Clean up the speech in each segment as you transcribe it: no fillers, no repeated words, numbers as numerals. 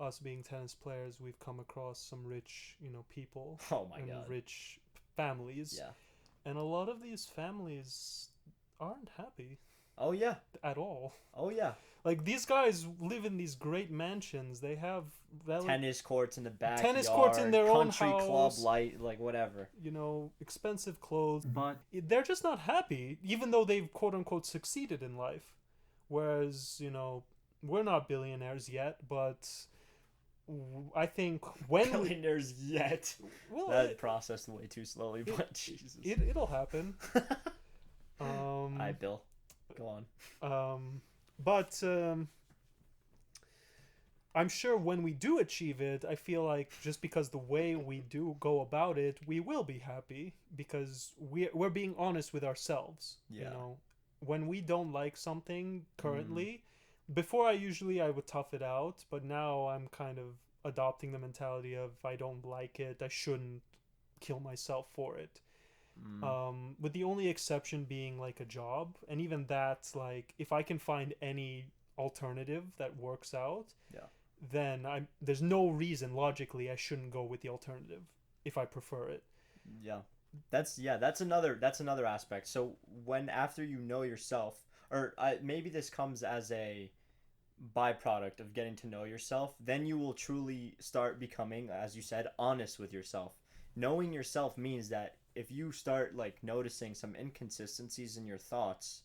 us being tennis players, we've come across some rich, people Oh my and god. rich families, Yeah. and a lot of these families aren't happy Oh yeah. at all. Oh yeah. Like these guys live in these great mansions. They have Tennis courts in the tennis courts in backyard, their own country club house, light, like whatever. expensive clothes, but they're just not happy, even though they've quote unquote succeeded in life. Whereas, we're not billionaires yet, but I think when we, Billionaires yet. well, That processed way too slowly, but Jesus. it'll happen. Hi, Um, Bill. Go on. but I'm sure when we do achieve it, I feel like just because the way we do go about it, we will be happy because we're being honest with ourselves. Yeah. When we don't like something Mm, currently, before I would tough it out, but now I'm kind of adopting the mentality of if I don't like it, I shouldn't kill myself for it. mm, With the only exception being like a job, and even that's like if I can find any alternative that works out, yeah. then there's no reason logically I shouldn't go with the alternative if I prefer it. Yeah. That's another aspect. So when after you know yourself, or maybe this comes as a byproduct of getting to know yourself, then you will truly start becoming, as you said, honest with yourself. Knowing yourself means that if you start like noticing some inconsistencies in your thoughts,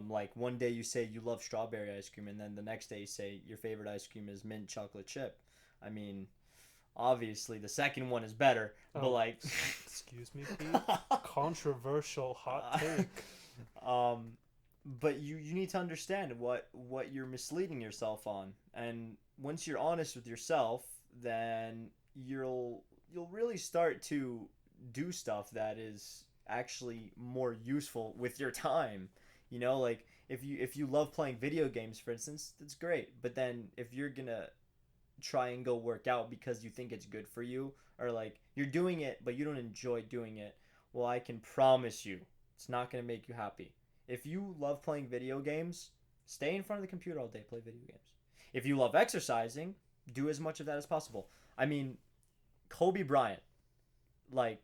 like one day you say you love strawberry ice cream, and then the next day you say your favorite ice cream is mint chocolate chip. I mean, obviously the second one is better, but Oh, like, excuse me, Pete. Controversial hot take. um, but you need to understand what you're misleading yourself on, and once you're honest with yourself, then you'll really start to do stuff that is actually more useful with your time. Like if you love playing video games, for instance, that's great. But then if you're gonna try and go work out because you think it's good for you, or like you're doing it but you don't enjoy doing it, well, I can promise you it's not going to make you happy. If you love playing video games, stay in front of the computer all day, play video games. If you love exercising, do as much of that as possible. I mean, Kobe Bryant, like,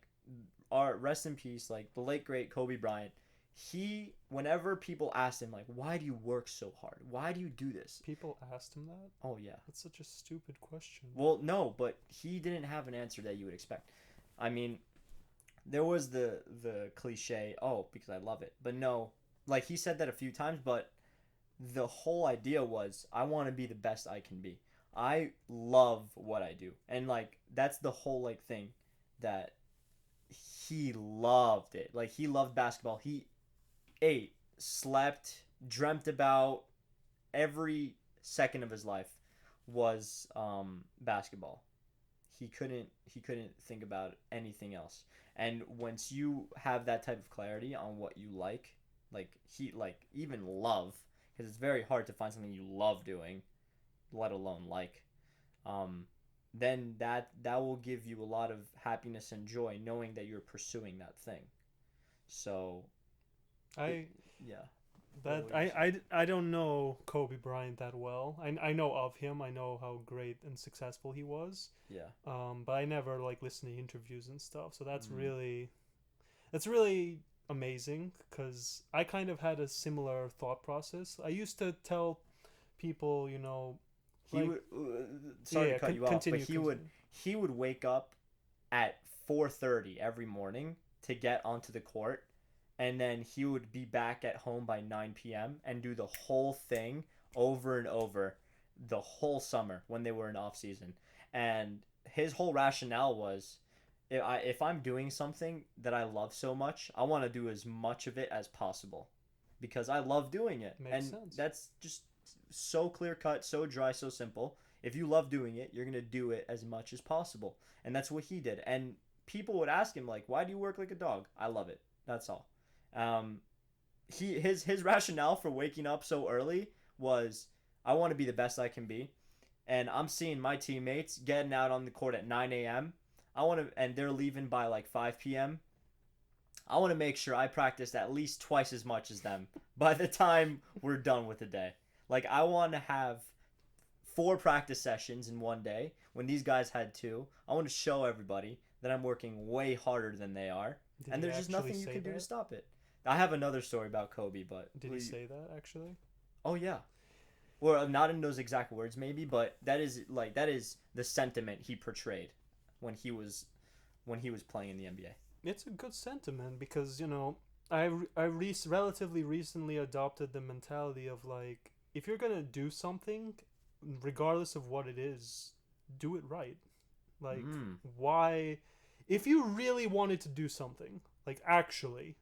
our rest in peace, like the late great Kobe Bryant, he, whenever people asked him like, why do you work so hard, why do you do this, People asked him that. oh yeah. That's such a stupid question. Well, no, but he didn't have an answer that you would expect. I mean, there was the cliche, oh, because I love it. But no, like he said that a few times, but the whole idea was I want to be the best I can be. I love what I do. And like that's the whole like thing that he loved it. Like he loved basketball. He ate, slept, dreamt about every second of his life was basketball. He couldn't think about anything else. And once you have that type of clarity on what you like he like even love, because it's very hard to find something you love doing, let alone like, um, then that will give you a lot of happiness and joy knowing that you're pursuing that thing. So it I yeah. What that would you say? I don't know Kobe Bryant that well. I know of him. I know how great and successful he was. Yeah. But I never like listen to interviews and stuff. So Mm. that's really amazing because I kind of had a similar thought process. I used to tell people, He like would sorry to yeah, cut you off, but continue, continue. he would wake up at 4:30 every morning to get onto the court, and then he would be back at home by 9 p.m. and do the whole thing over and over the whole summer when they were in off season. And his whole rationale was, if I'm doing something that I love so much, I want to do as much of it as possible because I love doing it. Makes And sense. that's just so clear cut, so dry, so simple. If you love doing it, you're going to do it as much as possible. And that's what he did. And people would ask him like, "Why do you work like a dog?" I love it. That's all. Um, his rationale for waking up so early was, I want to be the best I can be, and I'm seeing my teammates getting out on the court at 9 a.m. I want to, and they're leaving by like 5 p.m. I want to make sure I practice at least twice as much as them by the time we're done with the day. Like I want to have 4 practice sessions in one day when these guys had 2. I want to show everybody that I'm working way harder than they are, Did and he there's just actually nothing you say can do to that? stop it. I have another story about Kobe, but Did he say that actually? oh yeah. Well, not in those exact words, maybe, but that is the sentiment he portrayed when he was playing in the NBA. It's a good sentiment because relatively recently adopted the mentality of like if you're gonna do something, regardless of what it is, do it right. Like Mm. why, if you really wanted to do something, like actually,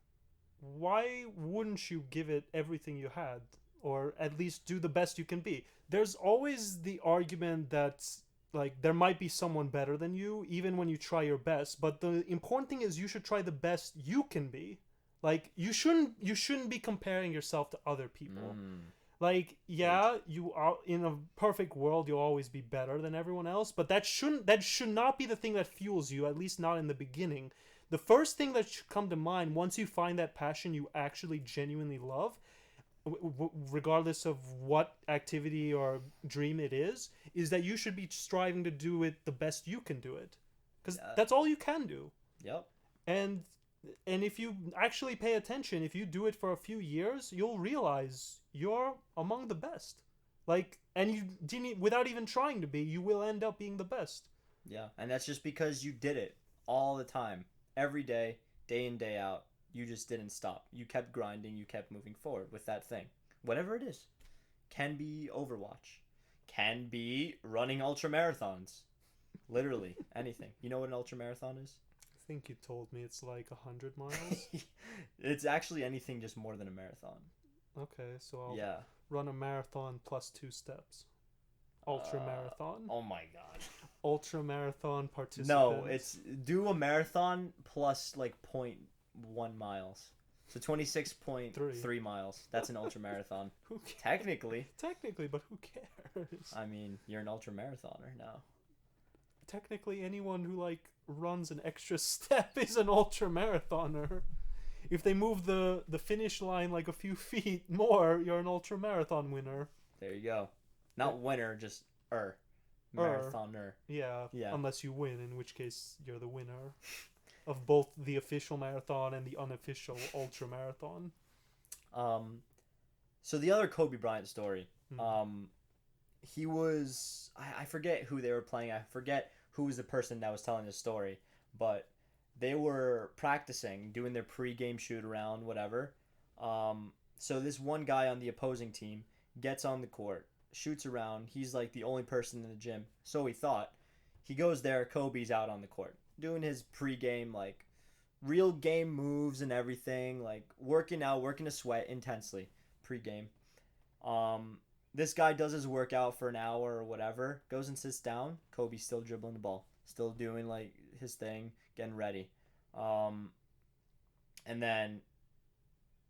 why wouldn't you give it everything you had, or at least do the best you can be? There's always the argument that like there might be someone better than you even when you try your best, but the important thing is you should try the best you can be. Like you shouldn't be comparing yourself to other people. Mm. Like Preach. yeah, you are in a perfect world you'll always be better than everyone else, but that should not be the thing that fuels you, at least not in the beginning. The first thing that should come to mind once you find that passion you actually genuinely love, regardless of what activity or dream it is that you should be striving to do it the best you can do it, because Yeah. that's all you can do. Yep. and and if you actually pay attention, if you do it for a few years, you'll realize you're among the best. Like, and you didn't, without even trying to be, you will end up being the best. Yeah, and that's just because you did it all the time, every day, day in, day out. You just didn't stop. You kept grinding, you kept moving forward with that thing. Whatever it is. Can be Overwatch. Can be running ultra marathons. Literally, anything. You know what an ultra marathon is? I think you told me it's like 100 miles. It's actually anything just more than a marathon. Okay, so I'll Yeah. run a marathon plus 2 steps. Ultra Uh, marathon. oh my god. Ultra marathon participant. No, it's do a marathon plus like 0.1 miles. So 26.3 miles. That's an ultra marathon. Who cares? Technically, But who cares? I mean, you're an ultra marathoner now. Technically, anyone who like runs an extra step is an ultra marathoner. If they move the finish line like a few feet more, you're an ultra marathon winner. There you go. Not winner, just marathoner. Yeah, Yeah. unless you win, in which case you're the winner of both the official marathon and the unofficial ultra marathon. So the other Kobe Bryant story. Hmm. He was I forget who they were playing. I forget who was the person that was telling the story, but they were practicing, doing their pre-game shoot around, whatever. So this one guy on the opposing team gets on the court, shoots around. He's like the only person in the gym, so he thought. He goes there. Kobe's out on the court doing his pre-game like real game moves and everything, like working out, working to sweat intensely pre-game. Um, this guy does his workout for an hour or whatever, goes and sits down. Kobe's still dribbling the ball, still doing like his thing, getting ready. Um, and then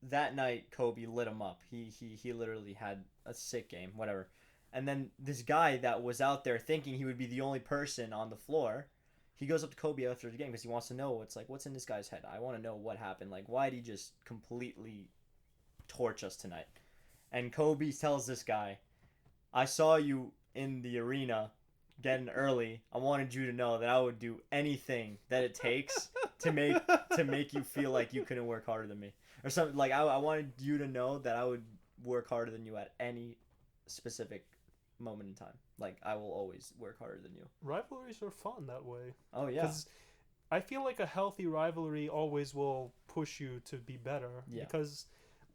that night, Kobe lit him up. He literally had a sick game, whatever. And then this guy that was out there thinking he would be the only person on the floor, he goes up to Kobe after the game because he wants to know what's in this guy's head. I want to know what happened. Like, why did he just completely torch us tonight? And Kobe tells this guy, I saw you in the arena getting early. I wanted you to know that I would do anything that it takes to make you feel like you couldn't work harder than me. Or something like I wanted you to know that I would work harder than you at any specific moment in time. Like I will always work harder than you. Rivalries are fun that way. Oh yeah. Because I feel like a healthy rivalry always will push you to be better. Yeah. Because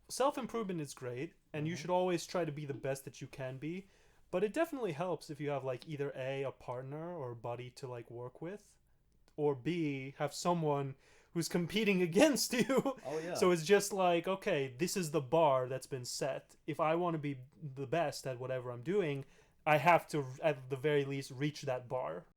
self-improvement is great, and you should always try to be the best that you can be. But it definitely helps if you have like either a partner or a buddy to like work with, or B, have someone who's competing against you. Oh yeah. So it's just like, okay, this is the bar that's been set. If I want to be the best at whatever I'm doing, I have to at the very least reach that bar.